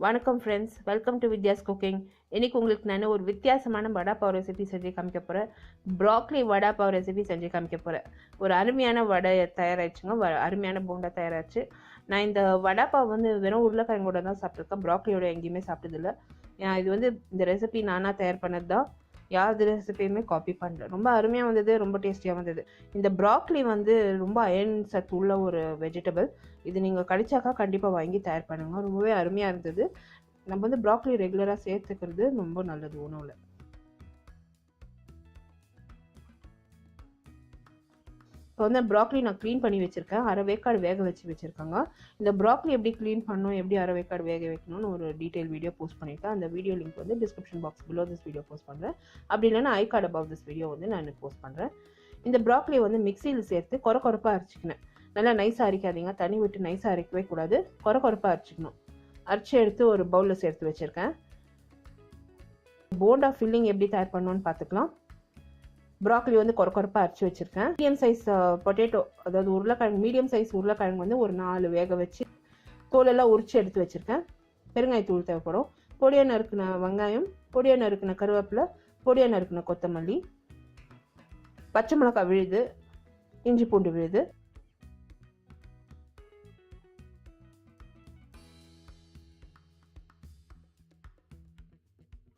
வணக்கம் friends, welcome to Vidyascooking. இன்னைக்கு உங்களுக்கு நான் ஒரு வித்தியாசமான வடா பாவ் ரெசிபி செஞ்சு காமிக்க போகிறேன். ப்ராக்லி வடா பாவ் ரெசிபி செஞ்சு காமிக்க போகிறேன். ஒரு அருமையான வடை தயாராகிடுச்சுங்க, அருமையான போண்டா தயாராச்சு. நான் இந்த வடா பாவ் வெறும் உருளைக்கிழங்கோட தான் சாப்பிட்ருக்கேன், ப்ராக்லியோட எங்கேயுமே சாப்பிட்டதில்லை. இது இந்த ரெசிபி நானாக தயார் பண்ணது தான், யார் ரெசிபியுமே காப்பி பண்ணல. ரொம்ப அருமையாக வந்தது, ரொம்ப டேஸ்டியாக வந்தது. இந்த ப்ராக்லி ரொம்ப அயர்ன் சத்து உள்ள ஒரு வெஜிடபிள். இது நீங்கள் கிடைச்சாக்கா கண்டிப்பாக வாங்கி தயார் பண்ணுங்க, ரொம்பவே அருமையாக இருந்தது. நம்ம ப்ராக்லி ரெகுலராக சேர்த்துக்கிறது ரொம்ப நல்லது உணவில். இப்போ ப்ராக்லி நான் க்ளீன் பண்ணி வச்சுருக்கேன், அரை வேக்காடு வேக வச்சுருக்காங்க. இந்த ப்ராக்லி எப்படி க்ளீன் பண்ணணும், எப்படி அரை வேக்காடு வேக வைக்கணும்னு ஒரு டீட்டெயில் வீடியோ போஸ்ட் பண்ணியிருக்கேன். அந்த video link description box below this video போஸ்ட் பண்ணுறேன். அப்படி இல்லைன்னா I card above this video நான் போஸ்ட் பண்ணுறேன். இந்த ப்ராக்லி மிக்சியில் சேர்த்து கொரப்பாக அரைச்சிக்கினேன். நல்லா நைஸாக அரைக்காதீங்க, தண்ணி விட்டு நைஸாக அரைக்கவே கூடாது, கொரப்பாக அரைச்சிக்கணும். அரைச்சி எடுத்து ஒரு பவுலில் சேர்த்து வச்சுருக்கேன். போண்டா ஃபில்லிங் எப்படி தயார் பண்ணணும்னு பார்த்துக்கலாம். ப்ராக்லி கொரப்பாக அரைச்சி வச்சுருக்கேன். மீடியம் சைஸ் பொட்டேட்டோ, அதாவது உருளைக்கிழங்கு, மீடியம் சைஸ் உருளைக்கிழங்கு ஒரு 4 வேக வச்சு தோலெல்லாம் உரிச்சு எடுத்து வச்சுருக்கேன். பெருங்காயத்தூள் தேவைப்படும். பொடியாக நறுக்கின வெங்காயம், பொடியாக நறுக்கின கருவேப்பிலை, பொடியாக நறுக்கின கொத்தமல்லி, பச்சை மிளகாய் விழுது, இஞ்சி பூண்டு விழுது,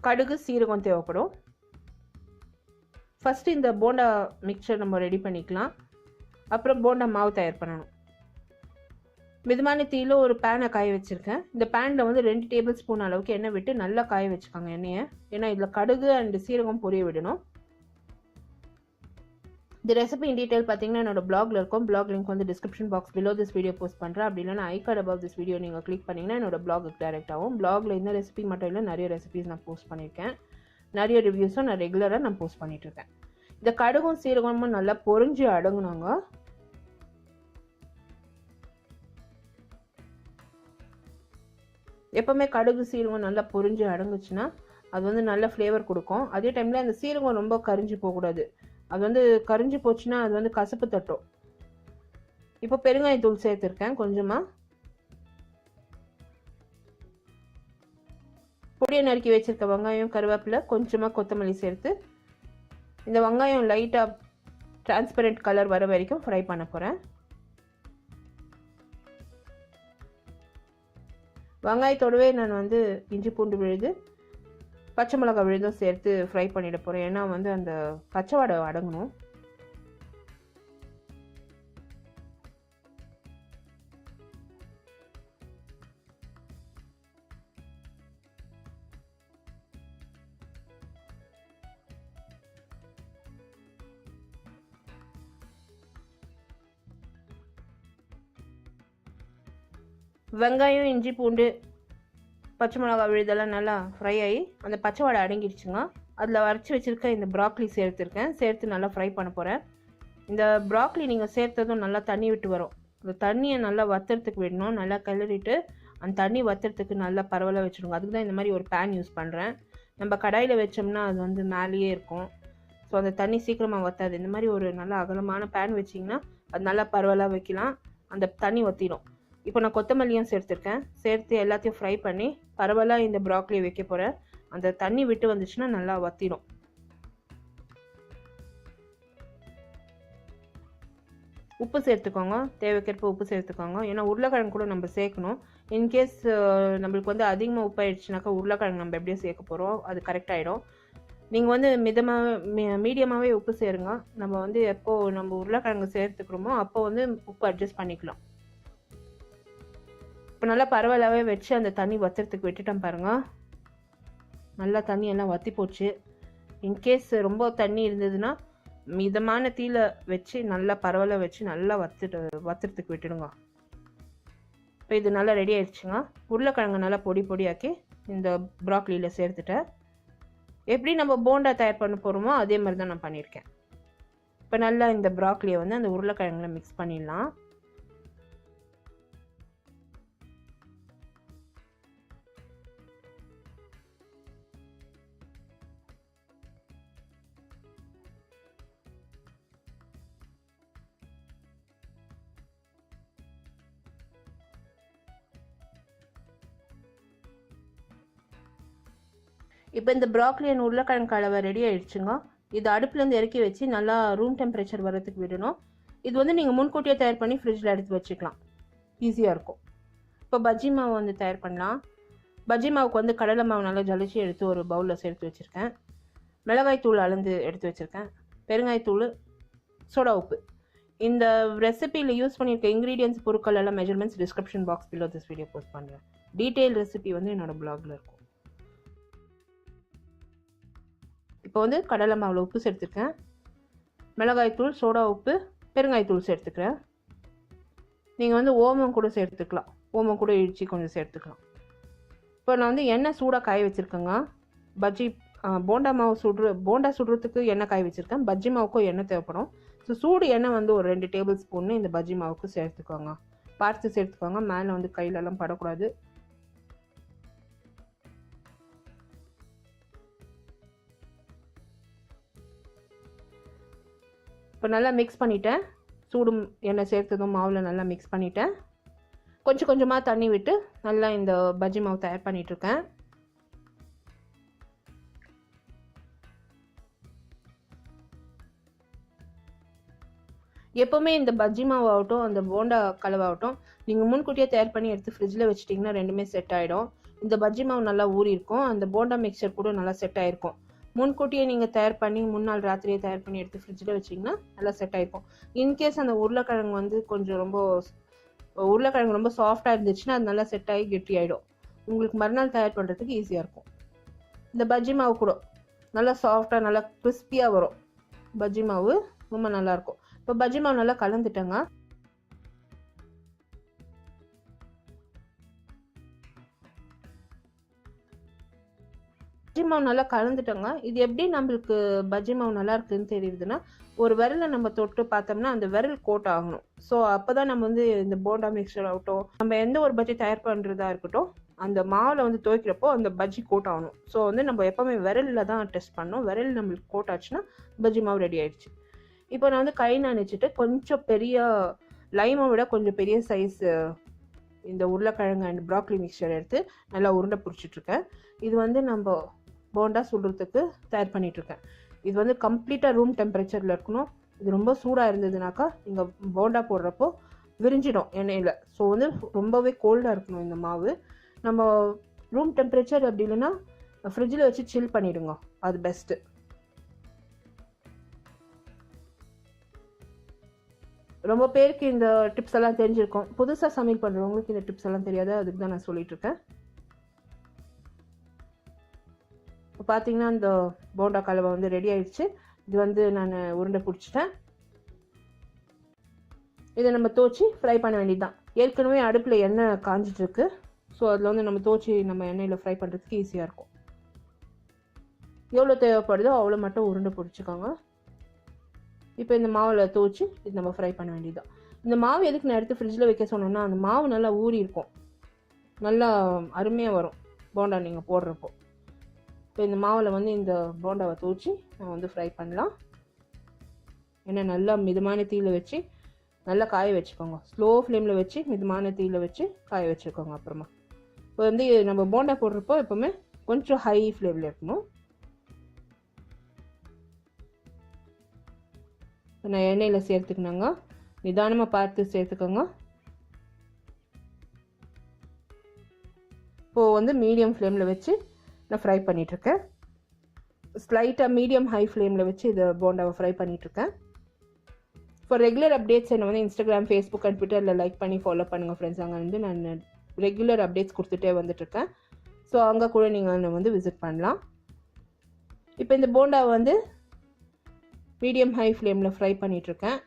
கடுகு, சீரகம் தேவைப்படும். ஃபஸ்ட்டு இந்த போண்டா மிக்சர் நம்ம ரெடி பண்ணிக்கலாம். அப்புறம் போண்டா மாவு தயார் பண்ணணும். மிதமான தீயில் ஒரு பேனை காய வச்சுருக்கேன். இந்த பேனில் 2 டேபிள் ஸ்பூன் அளவுக்கு எண்ணெய் விட்டு நல்லா காய வச்சுக்காங்க எண்ணெயை. ஏன்னா இதில் கடுகு அண்ட் சீரகம் பொரிய விடணும். இந்த ரெசிபி இன் டீட்டெயில் பார்த்தீங்கன்னா என்னோட பிளாக்ல இருக்கும். Blog link description box below this video போஸ்ட் பண்ணுறேன். அப்படி இல்லைன்னா I card above this video நீங்கள் கிளிக் பண்ணிங்கன்னா என்னோட பிளாகுக்கு டைரக்ட் ஆகும். பிளாகில் இந்த ரெசிபி மட்டும் இல்லை, நிறைய ரெசிபிஸ் நான் போஸ்ட் பண்ணியிருக்கேன். நிறைய ரிவ்யூஸும் நான் ரெகுலராக போஸ்ட் பண்ணிட்டுருக்கேன். இந்த கடுகும் சீரகமும் நல்லா பொரிஞ்சு அடங்குனாங்க. எப்பவுமே கடுகு சீரகம் நல்லா பொரிஞ்சு அடங்குச்சுன்னா அது நல்ல ஃப்ளேவர் கொடுக்கும். அதே டைமில் அந்த சீரகம் ரொம்ப கரிஞ்சு போகக்கூடாது. அது கரிஞ்சு போச்சுன்னா அது கசப்பு தட்டும். இப்போ பெருங்காயத்தூள் சேர்த்துருக்கேன் கொஞ்சமாக. பொடியை நறுக்கி வச்சிருக்க வெங்காயம், கருவேப்பிலை, கொஞ்சமாக கொத்தமல்லி சேர்த்து இந்த வெங்காயம் லைட்டாக டிரான்ஸ்பரண்ட் கலர் வர வரைக்கும் ஃப்ரை பண்ண போகிறேன். வெங்காயத்தோடவே நான் இஞ்சி பூண்டு விழுது, பச்சை மிளகாய் விழுதும் சேர்த்து ஃப்ரை பண்ணிட போகிறேன். ஏன்னா அந்த பச்சை வாடை அடங்கணும். வெங்காயம், இஞ்சி பூண்டு, பச்சை மிளகாய் விழுதெல்லாம் நல்லா ஃப்ரை ஆகி அந்த பச்சை வாடை அடங்கிடுச்சுங்க. அதில் அரைச்சி வச்சுருக்க இந்த ப்ராக்லி சேர்த்துருக்கேன். சேர்த்து நல்லா ஃப்ரை பண்ண போகிறேன். இந்த ப்ராக்லி நீங்கள் சேர்த்ததும் நல்லா தண்ணி விட்டு வரும். அந்த தண்ணியை நல்லா வத்துறதுக்கு விடணும். நல்லா கிளறிட்டு அந்த தண்ணி வத்துறதுக்கு நல்லா பரவலாக வச்சுடுங்க. அதுக்கு தான் இந்த மாதிரி ஒரு பேன் யூஸ் பண்ணுறேன். நம்ம கடாயில் வச்சோம்னா அது மேலேயே இருக்கும். ஸோ அந்த தண்ணி சீக்கிரமாக வற்றாது. இந்த மாதிரி ஒரு நல்ல அகலமான பேன் வச்சிங்கன்னா அது நல்லா பரவலாக வைக்கலாம், அந்த தண்ணி வற்றிடும். இப்போ நான் கொத்தமல்லியும் சேர்த்துருக்கேன். சேர்த்து எல்லாத்தையும் ஃப்ரை பண்ணி பரவலாக இந்த ப்ராக்லி வைக்க போகிறேன். அந்த தண்ணி விட்டு வந்துச்சுன்னா நல்லா வத்திடும். உப்பு சேர்த்துக்கோங்க, தேவைக்கேற்ப உப்பு சேர்த்துக்கோங்க. ஏன்னா உருளைக்கிழங்கு கூட நம்ம சேர்க்கணும். இன்கேஸ் நம்மளுக்கு அதிகமாக உப்பு ஆயிடுச்சுனாக்கா உருளைக்கிழங்கு நம்ம எப்படியும் சேர்க்க போகிறோம், அது கரெக்ட் ஆகிடும். நீங்கள் மீடியமாகவே உப்பு சேருங்க. நம்ம எப்போது நம்ம உருளைக்கிழங்கு சேர்த்துக்கிறோமோ அப்போ உப்பு அட்ஜஸ்ட் பண்ணிக்கலாம். இப்போ நல்லா பரவலாகவே வச்சு அந்த தண்ணி வத்துறதுக்கு விட்டுட்டேன் பாருங்கள். நல்லா தண்ணி எல்லாம் வற்றி போச்சு. இன்கேஸ் ரொம்ப தண்ணி இருந்ததுன்னா மிதமான தீயில் வச்சு நல்லா பரவலாக வச்சு நல்லா வத்துறதுக்கு விட்டுடுங்க. இப்போ இது நல்லா ரெடி ஆயிடுச்சுங்க. உருளைக்கிழங்கு நல்லா பொடி பொடியாக்கி இந்த ப்ராக்லியில் சேர்த்துட்டேன். எப்படி நம்ம போண்டா தயார் பண்ண போகிறோமோ அதே மாதிரி தான் நான் பண்ணியிருக்கேன். இப்போ நல்லா இந்த ப்ராக்லியை அந்த உருளைக்கிழங்குல மிக்ஸ் பண்ணிடலாம். இப்போ இந்த ப்ராக்லி அண்ட் உருளைக்கிழங்கு கலவை ரெடி ஆயிடுச்சுங்க. இது அடுப்புலேருந்து இறக்கி வச்சு நல்லா ரூம் டெம்பரேச்சர் வரதுக்கு விடணும். இது வந்து நீங்கள் முன்கூட்டியே தயார் பண்ணி ஃப்ரிட்ஜில் எடுத்து வச்சுக்கலாம், ஈஸியாக இருக்கும். இப்போ பஜ்ஜி மாவு வந்து தயார் பண்ணலாம். பஜ்ஜி மாவுக்கு வந்து கடலை மாவு நல்லா ஜலிச்சு எடுத்து ஒரு பவுலில் சேர்த்து வச்சுருக்கேன். மிளகாய் தூள் அளந்து எடுத்து வச்சுருக்கேன். பெருங்காயத்தூள், சோடா உப்பு. இந்த ரெசிபியில் யூஸ் பண்ணியிருக்க இன்க்ரீடியன்ஸ் பொருட்கள் எல்லாம் measurements description box below this video போஸ்ட் பண்ணுறேன். டீட்டெயில் ரெசிபி வந்து என்னோடய பிளாகில் இருக்கும். இப்போ வந்து கடலை மாவில் உப்பு சேர்த்துருக்கேன், மிளகாய்த்தூள், சோடா உப்பு, பெருங்காயத்தூள் சேர்த்துக்கிறேன். நீங்கள் வந்து ஓமம் கூட சேர்த்துக்கலாம், ஓமம் கூட இடித்து கொஞ்சம் சேர்த்துக்கலாம். இப்போ நான் வந்து எண்ணெய் சூடாக காய வச்சுருக்கேங்க. பஜ்ஜி போண்டா மாவு போண்டா சுடுறதுக்கு எண்ணெய் காய வச்சுருக்கேன். பஜ்ஜி மாவுக்கும் எண்ணெய் தேவைப்படும். ஸோ சூடு எண்ணெய் வந்து ஒரு 2 டேபிள் ஸ்பூன்னு இந்த பஜ்ஜி மாவுக்கு சேர்த்துக்கோங்க. பார்த்து சேர்த்துக்கோங்க, மேலே வந்து கையிலெல்லாம் படக்கூடாது. இப்போ நல்லா மிக்ஸ் பண்ணிட்டேன். சூடு எண்ணெய் சேர்த்ததும் மாவில் நல்லா மிக்ஸ் பண்ணிட்டேன். கொஞ்சம் கொஞ்சமாக தண்ணி விட்டு நல்லா இந்த பஜ்ஜி மாவு தயார் பண்ணிகிட்ருக்கேன். எப்போவுமே இந்த பஜ்ஜி மாவு ஆகட்டும், அந்த போண்டா கலவாகட்டும், நீங்கள் முன்கூட்டியே தயார் பண்ணி எடுத்து ஃப்ரிட்ஜில் வச்சிட்டிங்கன்னா ரெண்டுமே செட் ஆகிடும். இந்த பஜ்ஜி மாவு நல்லா ஊறி இருக்கும், அந்த போண்டா மிக்சர் கூட நல்லா செட் ஆகிருக்கும். முன்கூட்டியே நீங்கள் தயார் பண்ணி முன்னாள் ராத்திரியே தயார் பண்ணி எடுத்து ஃப்ரிட்ஜில் வச்சிங்கன்னா நல்லா செட் ஆகிருக்கும். இன்கேஸ் அந்த உருளைக்கிழங்கு வந்து கொஞ்சம் உருளைக்கிழங்கு ரொம்ப சாஃப்டாக இருந்துச்சுன்னா அது நல்லா செட் ஆகி கெட்டி ஆகிடும். உங்களுக்கு மறுநாள் தயார் பண்ணுறதுக்கு ஈஸியாக இருக்கும். இந்த பஜ்ஜி மாவு கூட நல்லா சாஃப்டாக நல்லா கிறிஸ்பியாக வரும். பஜ்ஜி மாவு ரொம்ப நல்லாயிருக்கும். இப்போ பஜ்ஜி மாவு நல்லா கலந்துட்டேங்க. பஜ்ஜி மாவு நல்லா கலந்துட்டோங்க. இது எப்படி நம்மளுக்கு பஜ்ஜி மாவு நல்லா இருக்குன்னு தெரியுதுன்னா, ஒரு விரலை நம்ம தொட்டு பார்த்தோம்னா அந்த விரல் கோட் ஆகணும். ஸோ அப்போ தான் நம்ம வந்து இந்த போண்டா மிக்சர் ஆகட்டும், நம்ம எந்த ஒரு பஜ்ஜி தயார் பண்ணுறதா இருக்கட்டும், அந்த மாவில் வந்து துவைக்கிறப்போ அந்த பஜ்ஜி கோட் ஆகணும். ஸோ வந்து நம்ம எப்போவுமே விரலில் தான் டெஸ்ட் பண்ணணும். விரல் நம்மளுக்கு கோட் ஆச்சுன்னா பஜ்ஜி மாவு ரெடி ஆயிடுச்சு. இப்போ நான் வந்து கை நனைச்சிட்டு கொஞ்சம் பெரிய லைமை விட கொஞ்சம் பெரிய சைஸ் இந்த உருளைக்கிழங்கு அண்ட் ப்ராக்லி மிக்சர் எடுத்து நல்லா உருண்டை பிடிச்சிட்ருக்கேன். இது வந்து நம்ம போண்டா சுடுறதுக்கு தயார் பண்ணிகிட்ருக்கேன். இது வந்து கம்ப்ளீட்டாக ரூம் டெம்பரேச்சரில் இருக்கணும். இது ரொம்ப சூடாக இருந்ததுனாக்கா நீங்கள் போண்டா போடுறப்போ விரிஞ்சிடும் எண்ணெயில். ஸோ வந்து ரொம்பவே கோல்டாக இருக்கணும் இந்த மாவு. நம்ம ரூம் டெம்பரேச்சர் அப்படி இல்லைன்னா ஃப்ரிட்ஜில் வச்சு சில் பண்ணிவிடுங்க, அது பெஸ்ட்டு. ரொம்ப பேருக்கு இந்த டிப்ஸ் எல்லாம் தெரிஞ்சிருக்கும். புதுசாக சமையல் பண்ணுறவங்களுக்கு இந்த டிப்ஸ் எல்லாம் தெரியாது, அதுக்கு தான் நான் சொல்லிகிட்ருக்கேன். இப்போ பார்த்தீங்கன்னா இந்த போண்டா கலவை வந்து ரெடி ஆயிடுச்சு. இது வந்து நான் உருண்டை பிடிச்சிட்டேன். இதை நம்ம தோச்சி ஃப்ரை பண்ண வேண்டியது தான். ஏற்கனவே அடுப்பில் எண்ணெய் காஞ்சிட்ருக்கு. ஸோ அதில் வந்து நம்ம தோச்சி நம்ம எண்ணெயில் ஃப்ரை பண்ணுறதுக்கு ஈஸியாக இருக்கும். எவ்வளோ தேவைப்படுதோ அவ்வளோ மட்டும் உருண்டை பிடிச்சிக்கோங்க. இப்போ இந்த மாவில் தோச்சி இது நம்ம ஃப்ரை பண்ண வேண்டியதுதான். இந்த மாவு எதுக்கு நான் எடுத்து ஃப்ரிட்ஜில் வைக்க சொன்னேன்னா, அந்த மாவு நல்லா ஊறி இருக்கும், நல்லா அருமையாக வரும் போண்டா நீங்கள் போடுறப்போ. இப்போ இந்த மாவில் வந்து இந்த போண்டாவை தோச்சி நான் வந்து ஃப்ரை பண்ணலாம். ஏன்னா நல்லா மிதமான தீயில் வச்சு நல்லா காய வச்சுக்கோங்க. ஸ்லோ ஃப்ளேமில் வச்சு மிதமான தீயில் வச்சு காய வச்சுக்கோங்க. அப்புறமா இப்போ வந்து நம்ம போண்டா போடுறப்போ எப்போவுமே கொஞ்சம் ஹை ஃப்ளேமில் இருக்கணும். நான் எண்ணெயில் சேர்த்துக்கணுங்க, நிதானமாக பார்த்து சேர்த்துக்கோங்க. இப்போது வந்து மீடியம் ஃப்ளேமில் வச்சு நான் ஃப்ரை பண்ணிகிட்ருக்கேன். ஸ்லைட்டாக மீடியம் ஹை ஃப்ளேமில் வச்சு இதை போண்டாவை ஃப்ரை பண்ணிகிட்ருக்கேன். ஃபார் ரெகுலர் அப்டேட்ஸ் என்னை வந்து இன்ஸ்டாகிராம், ஃபேஸ்புக் அண்ட் ட்விட்டரில் லைக் பண்ணி ஃபாலோ பண்ணுங்கள் ஃப்ரெண்ட்ஸ். அங்கே வந்து நான் ரெகுலர் அப்டேட்ஸ் கொடுத்துட்டே வந்துட்டுருக்கேன். ஸோ அங்கே கூட நீங்கள் வந்து விசிட் பண்ணலாம். இப்போ இந்த போண்டாவை வந்து மீடியம் ஹை ஃப்ளேமில் ஃப்ரை பண்ணிகிட்ருக்கேன்.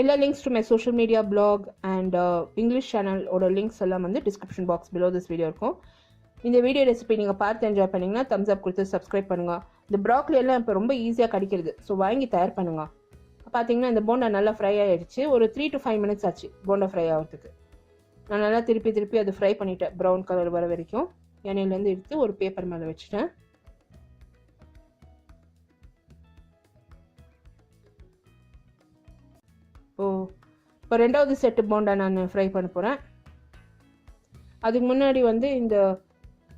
எல்லா links to my social media, blog and English சேனலோட லிங்க்ஸ் எல்லாம் வந்து description box below this video இருக்கும். இந்த வீடியோ ரெசிபி நீங்கள் பார்த்து என்ஜாய் பண்ணிங்கன்னா தம்ஸ் அப் கொடுத்து சப்ஸ்கிரைப் பண்ணுங்கள். இந்த ப்ராக்லி எல்லாம் இப்போ ரொம்ப ஈஸியாக கிடைக்கிறது, ஸோ வாங்கி தயார் பண்ணுங்கள். பார்த்தீங்கன்னா இந்த போண்டா நல்லா ஃப்ரை ஆகிடுச்சு. ஒரு 3 to 5 minutes ஆச்சு போண்டா ஃப்ரை ஆகிறதுக்கு. நான் நல்லா திருப்பி அது ஃப்ரை பண்ணிட்டேன். ப்ரௌன் கலர் வர வரைக்கும் எண்ணெயிலேருந்து எடுத்து ஒரு பேப்பர் மேலே வச்சுட்டேன். இப்போ ரெண்டாவது செட்டு போண்டா நான் ஃப்ரை பண்ண போகிறேன். அதுக்கு முன்னாடி வந்து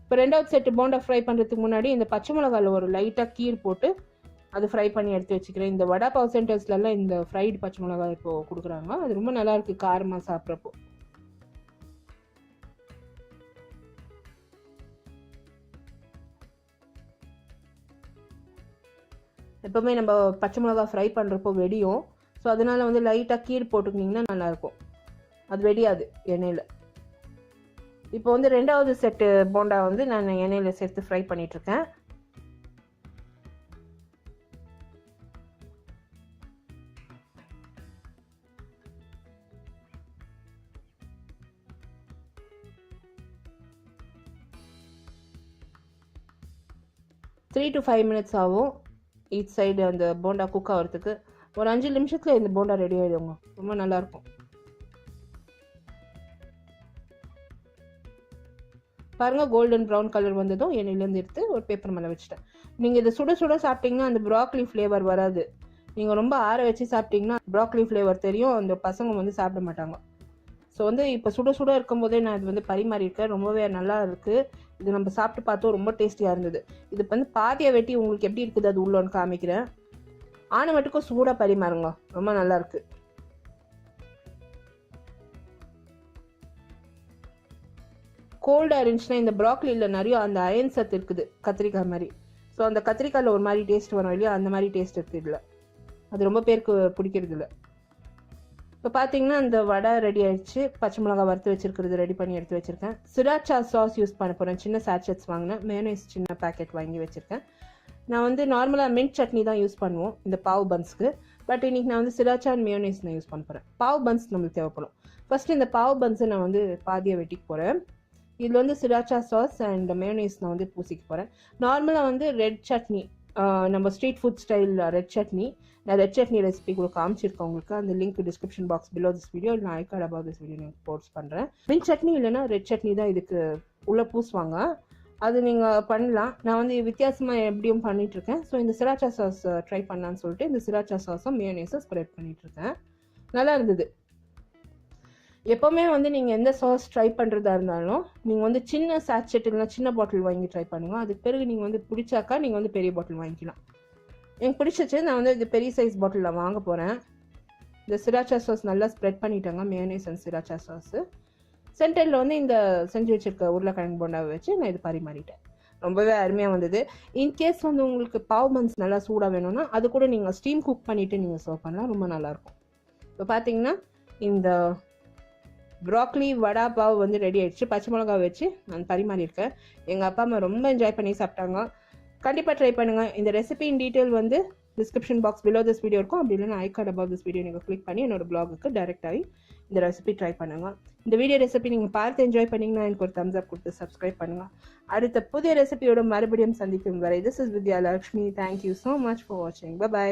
இப்போ ரெண்டாவது செட்டு போண்டா ஃப்ரை பண்ணுறதுக்கு முன்னாடி இந்த பச்சை மிளகாயில் ஒரு லைட்டாக கீர் போட்டு அது ஃப்ரை பண்ணி எடுத்து வச்சுக்கிறேன். இந்த வடா பாவ் சென்டர்ஸ்லாம் இந்த ஃப்ரைடு பச்சை மிளகாய் இப்போது கொடுக்குறாங்க. அது ரொம்ப நல்லாயிருக்கு காரமாக சாப்பிட்றப்போ. எப்போவுமே நம்ம பச்சை மிளகாய் ஃப்ரை பண்ணுறப்போ வெடியும். ஸோ அதனால் வந்து லைட்டாக கீர் போட்டுக்கிட்டிங்கன்னா நல்லாயிருக்கும், அது வெடியாது எண்ணெயில். இப்போ வந்து ரெண்டாவது செட்டு போண்டா வந்து நான் எண்ணெயில் சேர்த்து ஃப்ரை பண்ணிகிட்ருக்கேன். த்ரீ to 5 minutes ஆகும் ஈச் சைடு அந்த போண்டா குக் ஆகிறதுக்கு. ஒரு 5 நிமிஷத்தில் இந்த போண்டா ரெடி ஆகிடுங்க, ரொம்ப நல்லாயிருக்கும். பாருங்கள், கோல்டன் ப்ரௌன் கலர் வந்ததும் எண்ணெயிலேருந்து எடுத்து ஒரு பேப்பர் மேலே வச்சுட்டேன். நீங்கள் இதை சுட சுட சாப்பிட்டிங்கன்னா அந்த ப்ராக்லி ஃப்ளேவர் வராது. நீங்கள் ரொம்ப ஆற வச்சு சாப்பிட்டிங்கன்னா ப்ராக்லி ஃப்ளேவர் தெரியும், அந்த பசங்க வந்து சாப்பிட மாட்டாங்க. ஸோ வந்து இப்போ சுட சுட இருக்கும்போதே நான் இது வந்து பரிமாறியிருக்கேன். ரொம்பவே நல்லா இருக்குது. இது நம்ம சாப்பிட்டு பார்த்தோம், ரொம்ப டேஸ்டியாக இருந்தது. இது வந்து பாதியை வெட்டி உங்களுக்கு எப்படி இருக்குது அது உள்ளோன்னு காமிக்கிறேன். ஆனமட்டுக்கும் சூடாக பரிமாறுங்க, ரொம்ப நல்லா இருக்கு. கோல்டாக இருந்துச்சுன்னா இந்த ப்ராக்லியில் நிறைய அந்த அயன் சத்து இருக்குது, கத்திரிக்காய் மாதிரி. ஸோ அந்த கத்திரிக்காயில் ஒரு மாதிரி டேஸ்ட் வரும் இல்லையா, அந்த மாதிரி டேஸ்ட் இருக்குது இதில். அது ரொம்ப பேருக்கு பிடிக்கிறது இல்லை. இப்போ பார்த்தீங்கன்னா இந்த வடை ரெடி ஆயிடுச்சு. பச்சை மிளகாய் வறுத்து வச்சிருக்கிறது ரெடி பண்ணி எடுத்து வச்சிருக்கேன். சிராச்சா சாஸ் யூஸ் பண்ண போகிறேன். சின்ன சாட்செட்ஸ் வாங்கினேன். மேயோனைஸ் சின்ன பேக்கெட் வாங்கி வச்சுருக்கேன். நான் வந்து நார்மலாக மின்ட் சட்னி தான் யூஸ் பண்ணுவோம் இந்த பாவ் பன்ஸ்க்கு. பட் இன்றைக்கி நான் வந்து சிராச்சா அண்ட் மேயோனைஸ் நான் யூஸ் பண்ண போகிறேன். பாவ் பன்ஸ் நம்மளுக்கு தேவைப்படும். ஃபஸ்ட்டு இந்த பாவ் பன்ஸை நான் வந்து பாதியை வெட்டிக்க போகிறேன். இதில் வந்து சிராச்சா சாஸ் அண்ட் மேயோனைஸ் நான் வந்து பூசிக்க போகிறேன். நார்மலாக வந்து ரெட் சட்னி, நம்ம street food style red chutney, நான் ரெட் சட்னி ரெசிபி கூட காமிச்சிருக்கேன் உங்களுக்கு. அந்த link description box below this video, நான் i card about this video நான் போஸ்ட் பண்ணுறேன். மின்ட் சட்னி இல்லைன்னா ரெட் சட்னி தான் இதுக்கு உள்ளே பூசுவாங்க, அது நீங்கள் பண்ணலாம். நான் வந்து வித்தியாசமாக எப்படியும் பண்ணிகிட்ருக்கேன். ஸோ இந்த சிராச்சா சாஸ் ட்ரை பண்ணலான்னு சொல்லிட்டு இந்த சிராச்சா சாஸும் மேயோனைஸும் ஸ்ப்ரெட் பண்ணிகிட்ருக்கேன். நல்லா இருந்தது. எப்போவுமே வந்து நீங்கள் எந்த சாஸ் ட்ரை பண்ணுறதா இருந்தாலும் நீங்கள் வந்து சின்ன சாட்செட் இல்லைனா சின்ன பாட்டில் வாங்கி ட்ரை பண்ணுங்கள். அதுக்கு பிறகு நீங்கள் வந்து பிடிச்சாக்கா நீங்கள் வந்து பெரிய பாட்டில் வாங்கிக்கலாம். எனக்கு பிடிச்சிச்சு, நான் வந்து இது பெரிய சைஸ் பாட்டிலில் வாங்க போகிறேன். இந்த சிராச்சா சாஸ் நல்லா ஸ்ப்ரெட் பண்ணிட்டாங்க, மேயோனைஸ் அண்ட் சிராச்சா சாஸு. சென்டரில் வந்து இந்த செஞ்சு வச்சுருக்க உருளைக்கிழங்கு போண்டாவை வச்சு நான் இது பரிமாறிட்டேன். ரொம்பவே அருமையாக வந்தது. இன்கேஸ் வந்து உங்களுக்கு பாவ் பன்ஸ் நல்லா சூடாக வேணும்னா அது கூட நீங்கள் ஸ்டீம் குக் பண்ணிவிட்டு நீங்கள் சர்வ் பண்ணலாம், ரொம்ப நல்லாயிருக்கும். இப்போ பார்த்தீங்கன்னா இந்த ப்ராக்லி வடா பாவ் வந்து ரெடி ஆகிடுச்சு. பச்சை மிளகா வச்சு நான் பரிமாறியிருக்கேன். எங்கள் அப்பா அம்மா ரொம்ப என்ஜாய் பண்ணி சாப்பிட்டாங்க. கண்டிப்பாக ட்ரை பண்ணுங்கள். இந்த ரெசிபியின் டீட்டெயில் வந்து description box below this video இருக்கும். அப்படி இல்லைன்னா ஐ கார்ட் அபவுட் திஸ் வீடியோ நீங்கள் கிளிக் பண்ணி என்னோட பிளாகுக்கு டைரக்ட் ஆகி இந்த ரெசிபி ட்ரை பண்ணுங்கள். இந்த வீடியோ ரெசிபி நீங்கள் பார்த்து என்ஜாய் பண்ணிங்கன்னா எனக்கு ஒரு தம்ஸ் அப் கொடுத்து சப்ஸ்கிரைப் பண்ணுங்கள். அடுத்த புதிய ரெசிபியோட மறுபடியும் சந்திக்கும் வரை, this is Vidya Lakshmi. Thank you so much for வாட்சிங். பை.